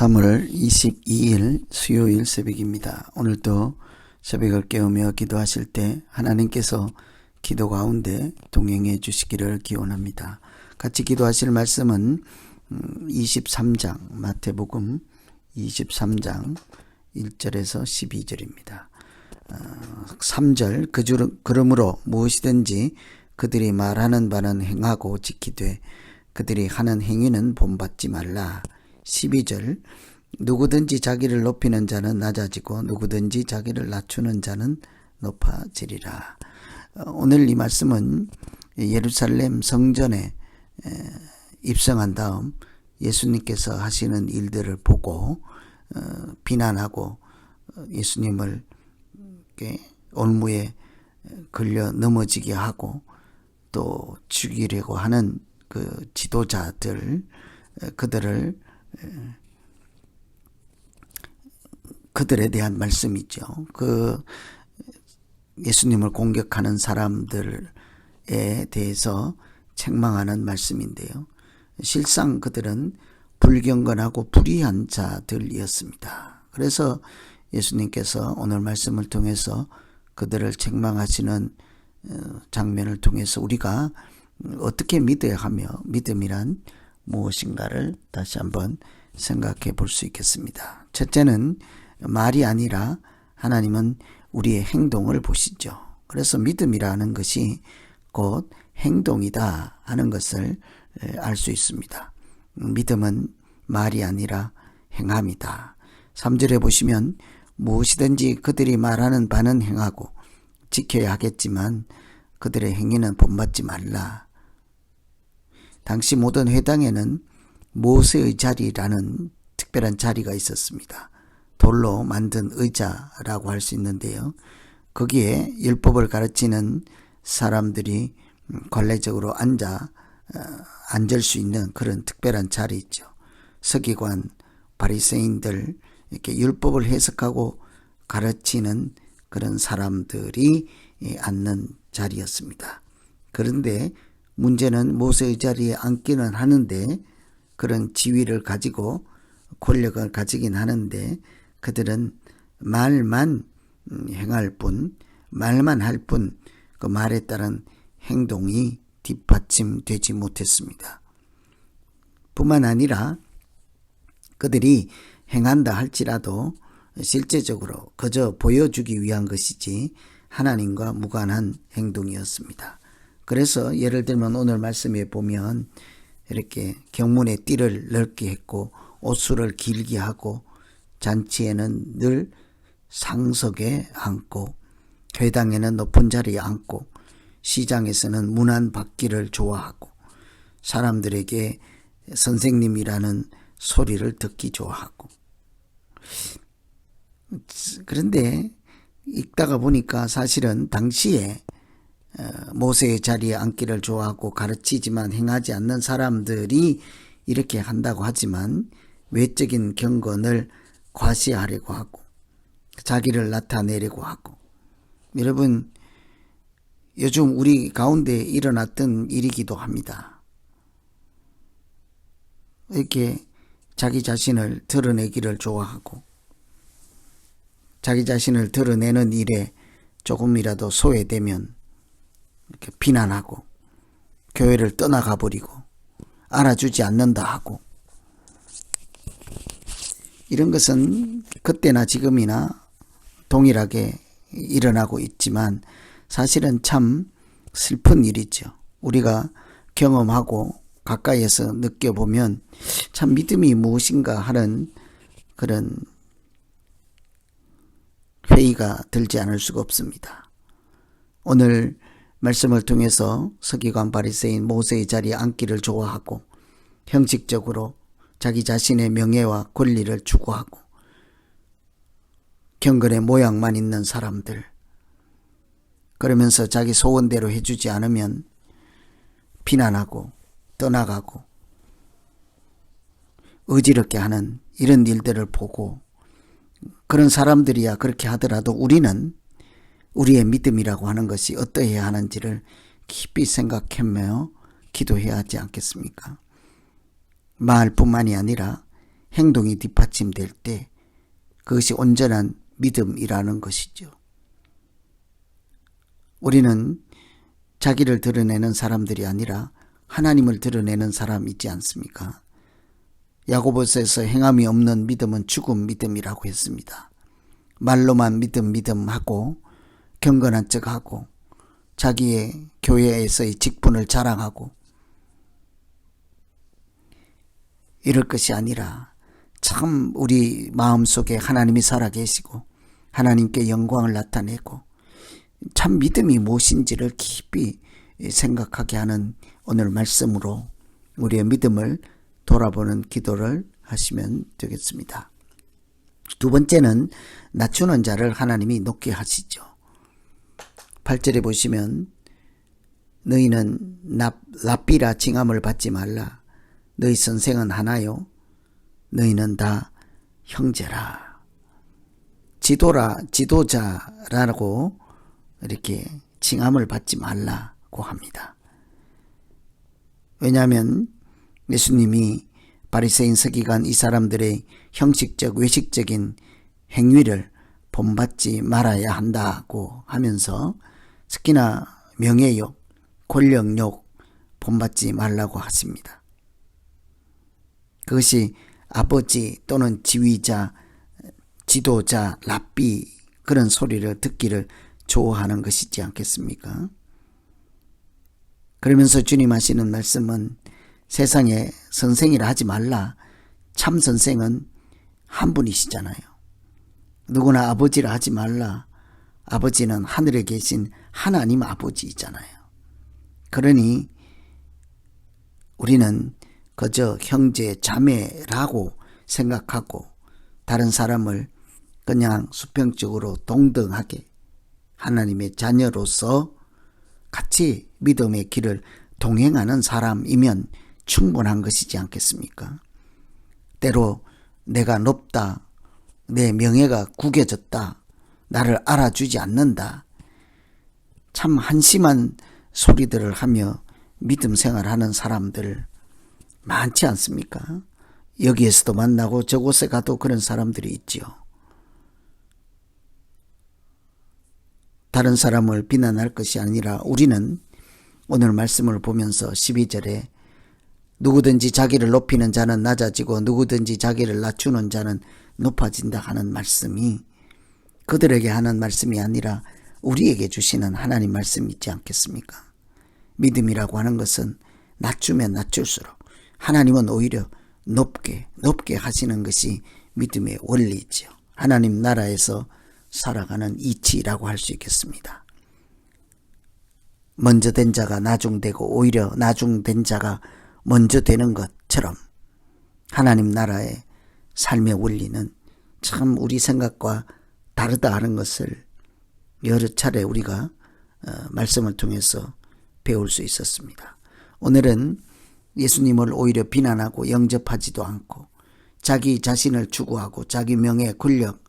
3월 22일 수요일 새벽입니다. 오늘도 새벽을 깨우며 기도하실 때 하나님께서 기도 가운데 동행해 주시기를 기원합니다. 같이 기도하실 말씀은 23장 마태복음 23장 1절에서 12절입니다. 3절 그러므로 무엇이든지 그들이 말하는 바는 행하고 지키되 그들이 하는 행위는 본받지 말라. 12절 누구든지 자기를 높이는 자는 낮아지고 누구든지 자기를 낮추는 자는 높아지리라. 오늘 이 말씀은 예루살렘 성전에 입성한 다음 예수님께서 하시는 일들을 보고 비난하고 예수님을 올무에 걸려 넘어지게 하고 또 죽이려고 하는 그 지도자들 그들에 대한 말씀이죠. 그 예수님을 공격하는 사람들에 대해서 책망하는 말씀인데요. 실상 그들은 불경건하고 불의한 자들이었습니다. 그래서 예수님께서 오늘 말씀을 통해서 그들을 책망하시는 장면을 통해서 우리가 어떻게 믿어야 하며 믿음이란 무엇인가를 다시 한번 생각해 볼 수 있겠습니다. 첫째는 말이 아니라 하나님은 우리의 행동을 보시죠. 그래서 믿음이라는 것이 곧 행동이다 하는 것을 알 수 있습니다. 믿음은 말이 아니라 행함이다. 3절에 보시면 무엇이든지 그들이 말하는 바는 행하고 지켜야 하겠지만 그들의 행위는 본받지 말라. 당시 모든 회당에는 모세의 자리라는 특별한 자리가 있었습니다. 돌로 만든 의자라고 할 수 있는데요. 거기에 율법을 가르치는 사람들이 관례적으로 앉을 수 있는 그런 특별한 자리 있죠. 서기관, 바리새인들 이렇게 율법을 해석하고 가르치는 그런 사람들이 앉는 자리였습니다. 그런데 문제는 모세의 자리에 앉기는 하는데 그런 지위를 가지고 권력을 가지긴 하는데 그들은 말만 행할 뿐, 말만 할 뿐 그 말에 따른 행동이 뒷받침되지 못했습니다. 뿐만 아니라 그들이 행한다 할지라도 실제적으로 그저 보여주기 위한 것이지 하나님과 무관한 행동이었습니다. 그래서 예를 들면 오늘 말씀에 보면 이렇게 경문의 띠를 넓게 했고 옷수를 길게 하고 잔치에는 늘 상석에 앉고 회당에는 높은 자리에 앉고 시장에서는 문안 받기를 좋아하고 사람들에게 선생님이라는 소리를 듣기 좋아하고 그런데 읽다가 보니까 사실은 당시에 모세의 자리에 앉기를 좋아하고 가르치지만 행하지 않는 사람들이 이렇게 한다고 하지만 외적인 경건을 과시하려고 하고 자기를 나타내려고 하고 여러분 요즘 우리 가운데 일어났던 일이기도 합니다. 이렇게 자기 자신을 드러내기를 좋아하고 자기 자신을 드러내는 일에 조금이라도 소외되면 이렇게 비난하고 교회를 떠나가 버리고 알아주지 않는다 하고 이런 것은 그때나 지금이나 동일하게 일어나고 있지만 사실은 참 슬픈 일이죠. 우리가 경험하고 가까이에서 느껴보면 참 믿음이 무엇인가 하는 그런 회의가 들지 않을 수가 없습니다. 오늘 말씀을 통해서 서기관 바리새인 모세의 자리에 앉기를 좋아하고 형식적으로 자기 자신의 명예와 권리를 추구하고 경건의 모양만 있는 사람들 그러면서 자기 소원대로 해주지 않으면 비난하고 떠나가고 어지럽게 하는 이런 일들을 보고 그런 사람들이야 그렇게 하더라도 우리는 우리의 믿음이라고 하는 것이 어떠해야 하는지를 깊이 생각하며 기도해야 하지 않겠습니까? 말뿐만이 아니라 행동이 뒷받침될 때 그것이 온전한 믿음이라는 것이죠. 우리는 자기를 드러내는 사람들이 아니라 하나님을 드러내는 사람이지 않습니까? 야고보서에서 행함이 없는 믿음은 죽은 믿음이라고 했습니다. 말로만 믿음하고 경건한 척하고 자기의 교회에서의 직분을 자랑하고 이럴 것이 아니라 참 우리 마음속에 하나님이 살아계시고 하나님께 영광을 나타내고 참 믿음이 무엇인지를 깊이 생각하게 하는 오늘 말씀으로 우리의 믿음을 돌아보는 기도를 하시면 되겠습니다. 두 번째는 낮추는 자를 하나님이 높게 하시죠. 8절에 보시면 너희는 랍비라 칭함을 받지 말라. 너희 선생은 하나요. 너희는 다 형제라. 지도자라고 이렇게 칭함을 받지 말라고 합니다. 왜냐하면 예수님이 바리새인 서기관 이 사람들의 형식적 외식적인 행위를 본받지 말아야 한다고 하면서 특히나 명예욕, 권력욕 본받지 말라고 하십니다. 그것이 아버지 또는 지휘자, 지도자, 랍비 그런 소리를 듣기를 좋아하는 것이지 않겠습니까? 그러면서 주님 하시는 말씀은 세상에 선생이라 하지 말라. 참 선생은 한 분이시잖아요. 누구나 아버지라 하지 말라. 아버지는 하늘에 계신 하나님 아버지이잖아요. 그러니 우리는 그저 형제, 자매라고 생각하고 다른 사람을 그냥 수평적으로 동등하게 하나님의 자녀로서 같이 믿음의 길을 동행하는 사람이면 충분한 것이지 않겠습니까? 때로 내가 높다, 내 명예가 구겨졌다, 나를 알아주지 않는다, 참 한심한 소리들을 하며 믿음 생활하는 사람들 많지 않습니까? 여기에서도 만나고 저곳에 가도 그런 사람들이 있지요. 다른 사람을 비난할 것이 아니라 우리는 오늘 말씀을 보면서 12절에 누구든지 자기를 높이는 자는 낮아지고 누구든지 자기를 낮추는 자는 높아진다 하는 말씀이 그들에게 하는 말씀이 아니라 우리에게 주시는 하나님 말씀이 있지 않겠습니까? 믿음이라고 하는 것은 낮추면 낮출수록 하나님은 오히려 높게 하시는 것이 믿음의 원리이죠. 하나님 나라에서 살아가는 이치라고 할 수 있겠습니다. 먼저 된 자가 나중되고 오히려 나중된 자가 먼저 되는 것처럼 하나님 나라의 삶의 원리는 참 우리 생각과 다르다 하는 것을 여러 차례 우리가 말씀을 통해서 배울 수 있었습니다. 오늘은 예수님을 오히려 비난하고 영접하지도 않고 자기 자신을 추구하고 자기 명예, 권력,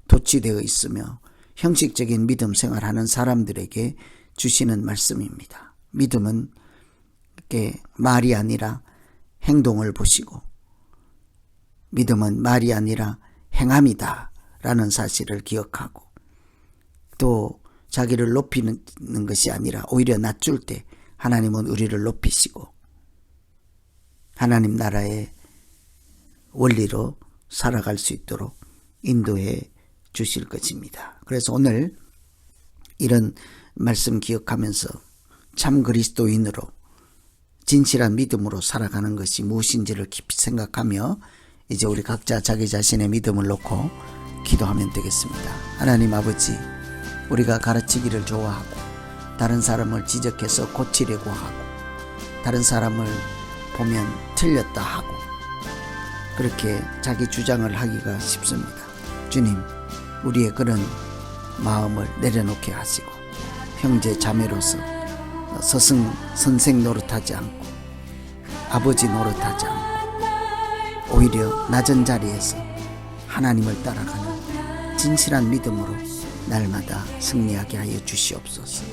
도취되어 있으며 형식적인 믿음 생활하는 사람들에게 주시는 말씀입니다. 믿음은 이렇게 말이 아니라 행동을 보시고 믿음은 말이 아니라 행함이다 라는 사실을 기억하고 또 자기를 높이는 것이 아니라 오히려 낮출 때 하나님은 우리를 높이시고 하나님 나라의 원리로 살아갈 수 있도록 인도해 주실 것입니다. 그래서 오늘 이런 말씀 기억하면서 참 그리스도인으로 진실한 믿음으로 살아가는 것이 무엇인지를 깊이 생각하며 이제 우리 각자 자기 자신의 믿음을 놓고 기도하면 되겠습니다. 하나님 아버지, 우리가 가르치기를 좋아하고 다른 사람을 지적해서 고치려고 하고 다른 사람을 보면 틀렸다 하고 그렇게 자기 주장을 하기가 쉽습니다. 주님, 우리의 그런 마음을 내려놓게 하시고 형제 자매로서 스승 선생 노릇하지 않고 아버지 노릇하지 않고 오히려 낮은 자리에서 하나님을 따라가는 진실한 믿음으로 날마다 승리하게 하여 주시옵소서.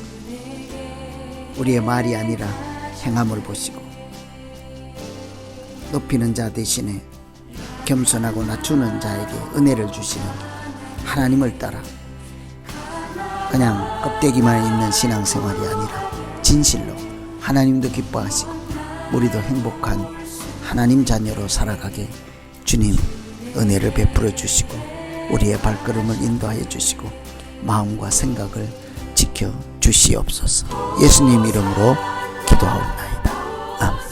우리의 말이 아니라 행함을 보시고 높이는 자 대신에 겸손하고 낮추는 자에게 은혜를 주시는 하나님을 따라 그냥 껍데기만 있는 신앙생활이 아니라 진실로 하나님도 기뻐하시고 우리도 행복한 하나님 자녀로 살아가게 주님 은혜를 베풀어 주시고 우리의 발걸음을 인도하여 주시고 마음과 생각을 지켜 주시옵소서. 예수님 이름으로 기도하옵나이다. 아멘.